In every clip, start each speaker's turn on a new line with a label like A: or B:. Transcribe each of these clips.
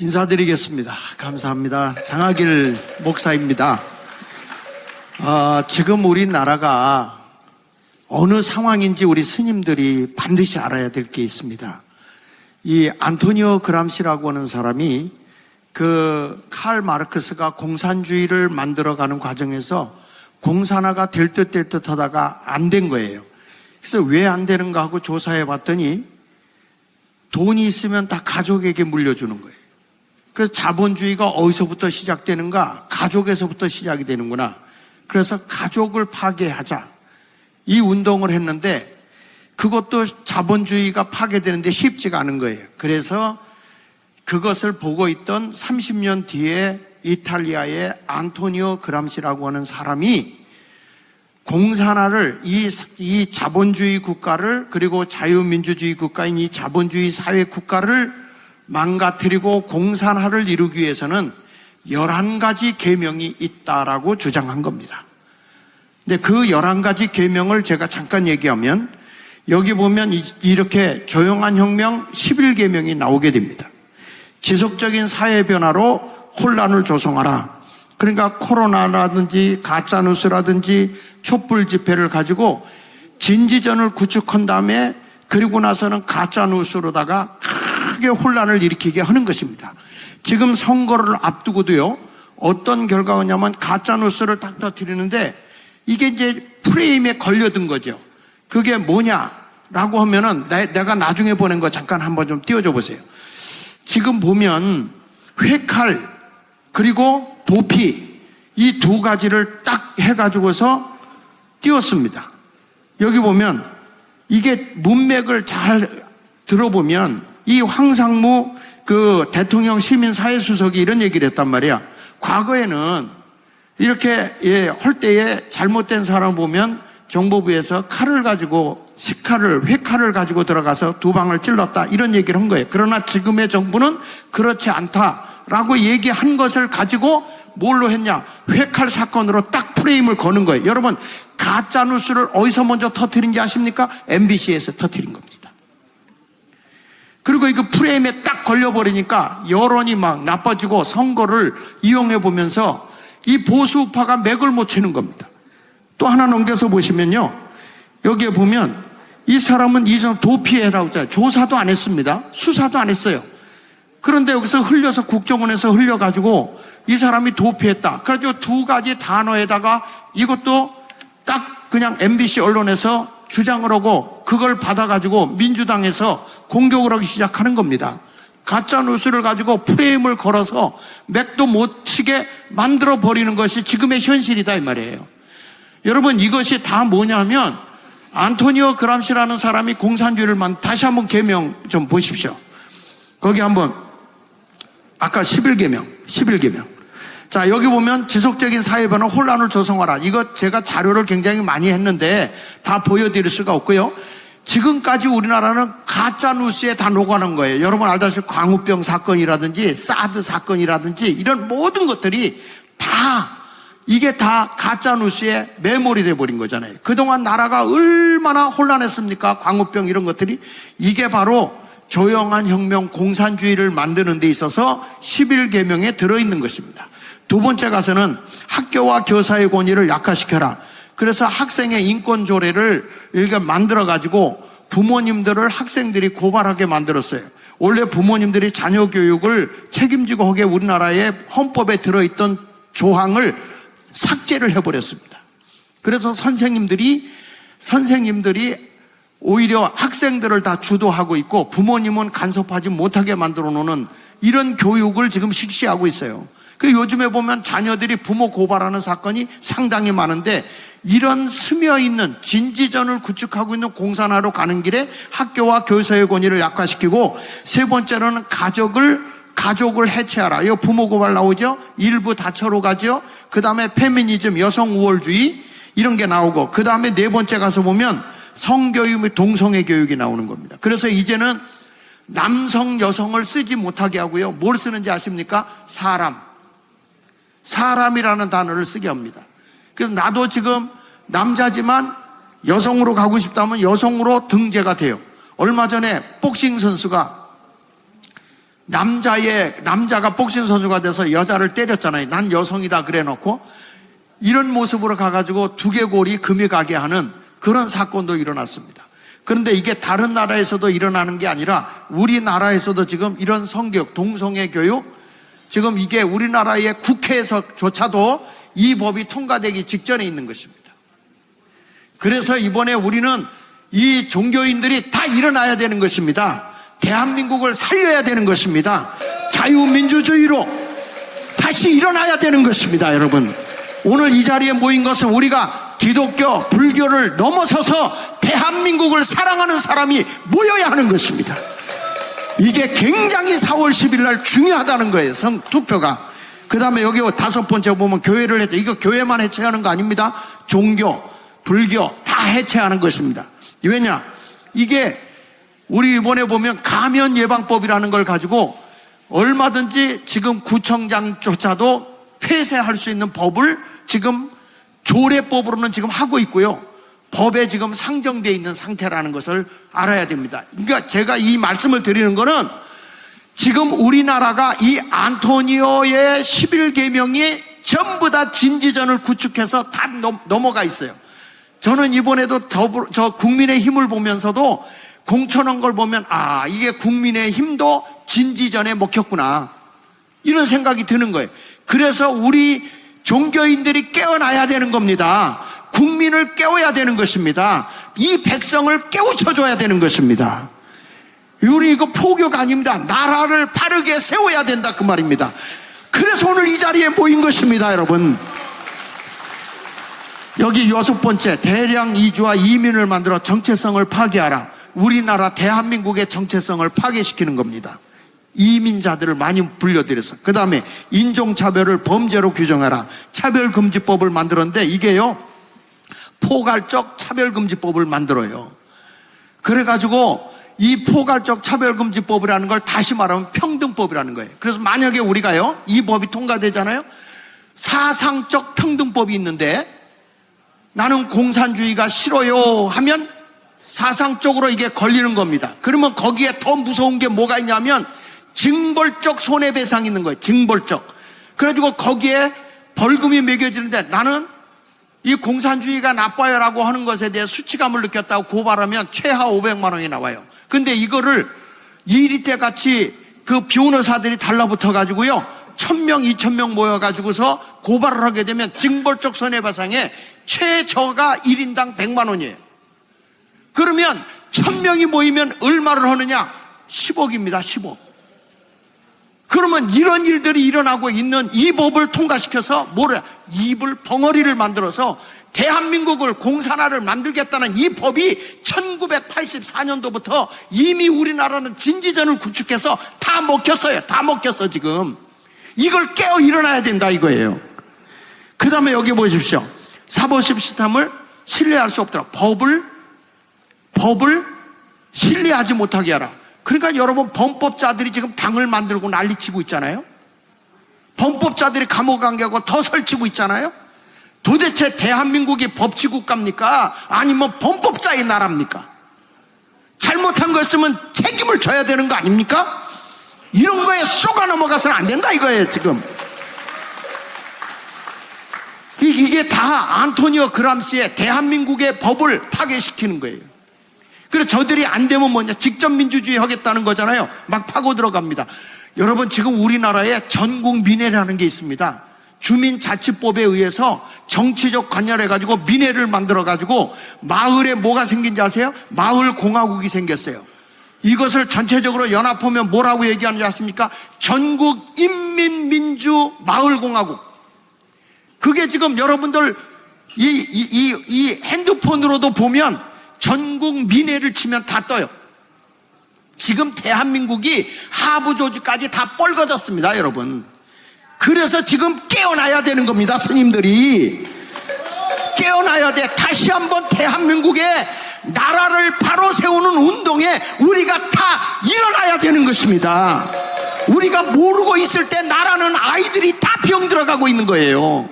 A: 인사드리겠습니다. 감사합니다. 장하길 목사입니다. 지금 우리나라가 어느 상황인지 우리 스님들이 반드시 알아야 될 게 있습니다. 이 안토니오 그람시라고 하는 사람이 칼 마르크스가 공산주의를 만들어가는 과정에서 공산화가 될 듯 될 듯 하다가 안 된 거예요. 그래서 왜 안 되는가 하고 조사해 봤더니 돈이 있으면 다 가족에게 물려주는 거예요. 그래서 자본주의가 어디서부터 시작되는가? 가족에서부터 시작이 되는구나. 그래서 가족을 파괴하자. 이 운동을 했는데 그것도 자본주의가 파괴되는데 쉽지가 않은 거예요. 그래서 그것을 보고 있던 30년 뒤에 이탈리아의 안토니오 그람시라고 하는 사람이 공산화를 이 자본주의 국가를 그리고 자유민주주의 국가인 이 자본주의 사회 국가를 망가뜨리고 공산화를 이루기 위해서는 11가지 계명이 있다라고 주장한 겁니다. 근데 그 11가지 계명을 제가 잠깐 얘기하면 여기 보면 이렇게 조용한 혁명 11계명이 나오게 됩니다. 지속적인 사회 변화로 혼란을 조성하라. 그러니까 코로나라든지 가짜뉴스라든지 촛불 집회를 가지고 진지전을 구축한 다음에 그리고 나서는 가짜뉴스로다가 크게 혼란을 일으키게 하는 것입니다. 지금 선거를 앞두고도요, 어떤 결과가 오냐면 가짜뉴스를 딱 터뜨리는데 이게 이제 프레임에 걸려든 거죠. 그게 뭐냐라고 하면은 내가 나중에 보낸 거 잠깐 한번 좀 띄워줘 보세요. 지금 보면 회칼 그리고 도피 이 두 가지를 딱 해가지고서 띄웠습니다. 여기 보면 이게 문맥을 잘 들어보면 이 황상무 대통령 시민사회수석이 이런 얘기를 했단 말이야. 과거에는 이렇게 할 때에 잘못된 사람 보면 정보부에서 칼을 가지고 회칼을 가지고 들어가서 두 방을 찔렀다 이런 얘기를 한 거예요. 그러나 지금의 정부는 그렇지 않다라고 얘기한 것을 가지고 뭘로 했냐? 회칼 사건으로 딱 프레임을 거는 거예요. 여러분, 가짜뉴스를 어디서 먼저 터뜨린지 아십니까? MBC에서 터뜨린 겁니다. 그리고 이거 프레임에 딱 걸려버리니까 여론이 막 나빠지고 선거를 이용해 보면서 이 보수우파가 맥을 못 치는 겁니다. 또 하나 넘겨서 보시면요, 여기에 보면 이 사람은 이전 도피해라고 했잖아요. 조사도 안 했습니다. 수사도 안 했어요. 그런데 여기서 흘려서 국정원에서 흘려가지고 이 사람이 도피했다. 그래가지고 두 가지 단어에다가 이것도 딱 그냥 MBC 언론에서 주장을 하고 그걸 받아가지고 민주당에서 공격을 하기 시작하는 겁니다. 가짜뉴스를 가지고 프레임을 걸어서 맥도 못 치게 만들어버리는 것이 지금의 현실이다 이 말이에요. 여러분, 이것이 다 뭐냐면 안토니오 그람시라는 사람이 공산주의를 다시 한번 계명 좀 보십시오. 거기 한번 아까 11계명. 자, 여기 보면 지속적인 사회 변화 혼란을 조성하라. 이거 제가 자료를 굉장히 많이 했는데 다 보여드릴 수가 없고요. 지금까지 우리나라는 가짜뉴스에 다 녹아난 거예요. 여러분 알다시피 광우병 사건이라든지 사드 사건이라든지 이런 모든 것들이 이게 다 가짜뉴스에 매몰이 돼버린 거잖아요. 그동안 나라가 얼마나 혼란했습니까? 광우병 이런 것들이. 이게 바로 조용한 혁명 공산주의를 만드는 데 있어서 11계명에 들어있는 것입니다. 두 번째 가서는 학교와 교사의 권위를 약화시켜라. 그래서 학생의 인권 조례를 이렇게 만들어가지고 부모님들을 학생들이 고발하게 만들었어요. 원래 부모님들이 자녀 교육을 책임지고 하게 우리나라의 헌법에 들어있던 조항을 삭제를 해버렸습니다. 그래서 선생님들이 오히려 학생들을 다 주도하고 있고 부모님은 간섭하지 못하게 만들어 놓는 이런 교육을 지금 실시하고 있어요. 요즘에 보면 자녀들이 부모 고발하는 사건이 상당히 많은데 이런 스며있는 진지전을 구축하고 있는 공산화로 가는 길에 학교와 교사의 권위를 약화시키고 세 번째로는 가족을 해체하라. 이거 부모 고발 나오죠? 일부 다처로 가죠? 그 다음에 페미니즘, 여성 우월주의 이런 게 나오고 그 다음에 네 번째 가서 보면 성교육 및 동성애 교육이 나오는 겁니다. 그래서 이제는 남성, 여성을 쓰지 못하게 하고요. 뭘 쓰는지 아십니까? 사람이라는 단어를 쓰게 합니다. 그래서 나도 지금 남자지만 여성으로 가고 싶다면 여성으로 등재가 돼요. 얼마 전에 복싱 선수가 남자가 복싱 선수가 돼서 여자를 때렸잖아요. 난 여성이다 그래 놓고 이런 모습으로 가가지고 두개골이 금이 가게 하는 그런 사건도 일어났습니다. 그런데 이게 다른 나라에서도 일어나는 게 아니라 우리나라에서도 지금 이런 성교육, 동성애 교육, 지금 이게 우리나라의 국회에서조차도 이 법이 통과되기 직전에 있는 것입니다. 그래서 이번에 우리는 이 종교인들이 다 일어나야 되는 것입니다. 대한민국을 살려야 되는 것입니다. 자유민주주의로 다시 일어나야 되는 것입니다. 여러분, 오늘 이 자리에 모인 것은 우리가 기독교, 불교를 넘어서서 대한민국을 사랑하는 사람이 모여야 하는 것입니다. 이게 굉장히 4월 10일 날 중요하다는 거예요. 투표가. 그 다음에 여기 5번째 보면 교회를 해체. 이거 교회만 해체하는 거 아닙니다. 종교, 불교 다 해체하는 것입니다. 왜냐? 이게 우리 이번에 보면 감염 예방법이라는 걸 가지고 얼마든지 지금 구청장조차도 폐쇄할 수 있는 법을 지금 조례법으로는 지금 하고 있고요. 법에 지금 상정되어 있는 상태라는 것을 알아야 됩니다. 그러니까 제가 이 말씀을 드리는 거는 지금 우리나라가 이 안토니오의 11계명이 전부 다 진지전을 구축해서 다 넘어가 있어요. 저는 이번에도 저 국민의힘을 보면서도 공천한 걸 보면 이게 국민의힘도 진지전에 먹혔구나 이런 생각이 드는 거예요. 그래서 우리 종교인들이 깨어나야 되는 겁니다. 국민을 깨워야 되는 것입니다. 이 백성을 깨우쳐줘야 되는 것입니다. 우리 이거 포교가 아닙니다. 나라를 바르게 세워야 된다 그 말입니다. 그래서 오늘 이 자리에 모인 것입니다. 여러분, 여기 6번째, 대량 이주와 이민을 만들어 정체성을 파괴하라. 우리나라 대한민국의 정체성을 파괴시키는 겁니다. 이민자들을 많이 불려들여서. 그 다음에 인종차별을 범죄로 규정하라. 차별금지법을 만들었는데 이게요, 포괄적 차별금지법을 만들어요. 그래가지고 이 포괄적 차별금지법이라는 걸 다시 말하면 평등법이라는 거예요. 그래서 만약에 우리가요, 이 법이 통과되잖아요. 사상적 평등법이 있는데 나는 공산주의가 싫어요 하면 사상적으로 이게 걸리는 겁니다. 그러면 거기에 더 무서운 게 뭐가 있냐면 징벌적 손해배상이 있는 거예요. 징벌적. 그래가지고 거기에 벌금이 매겨지는데 나는 이 공산주의가 나빠요 라고 하는 것에 대해 수치감을 느꼈다고 고발하면 최하 500만 원이 나와요. 근데 이거를 이리때 같이 그 변호사들이 달라붙어 가지고요, 1000명, 2000명 모여가지고서 고발을 하게 되면 징벌적 손해배상에 최저가 1인당 100만 원이에요. 그러면 1000명이 모이면 얼마를 하느냐? 10억입니다. 10억. 그러면 이런 일들이 일어나고 있는 이 법을 통과시켜서 입을 벙어리를 만들어서 대한민국을 공산화를 만들겠다는 이 법이 1984년도부터 이미 우리나라는 진지전을 구축해서 다 먹혔어요. 다 먹혔어 지금. 이걸 깨어 일어나야 된다 이거예요. 그 다음에 여기 보십시오. 사법심 시스템을 신뢰할 수 없더라. 법을 신뢰하지 못하게 하라. 그러니까 여러분, 범법자들이 지금 당을 만들고 난리치고 있잖아요. 범법자들이 감옥 안 가고 더 설치고 있잖아요. 도대체 대한민국이 법치국가입니까? 아니면 범법자의 나라입니까? 잘못한 거 있으면 책임을 져야 되는 거 아닙니까? 이런 거에 쏘가 넘어가서는 안 된다 이거예요 지금. 이게 다 안토니오 그람시의 대한민국의 법을 파괴시키는 거예요. 그래서 저들이 안 되면 뭐냐, 직접 민주주의 하겠다는 거잖아요. 막 파고 들어갑니다. 여러분, 지금 우리나라에 전국 민회라는 게 있습니다. 주민자치법에 의해서 정치적 관여해가지고 민회를 만들어가지고 마을에 뭐가 생긴지 아세요? 마을공화국이 생겼어요. 이것을 전체적으로 연합하면 뭐라고 얘기하는지 아십니까? 전국인민민주마을공화국. 그게 지금 여러분들 이 핸드폰으로도 보면 전국 민회를 치면 다 떠요. 지금 대한민국이 하부 조직까지 다 뻘거졌습니다, 여러분. 그래서 지금 깨어나야 되는 겁니다, 스님들이. 깨어나야 돼. 다시 한번 대한민국의 나라를 바로 세우는 운동에 우리가 다 일어나야 되는 것입니다. 우리가 모르고 있을 때 나라는 아이들이 다 병들어가고 있는 거예요.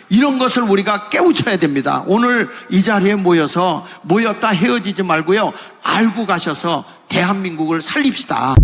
A: 이런 것을 우리가 깨우쳐야 됩니다. 오늘 이 자리에 모였다 헤어지지 말고요, 알고 가셔서 대한민국을 살립시다.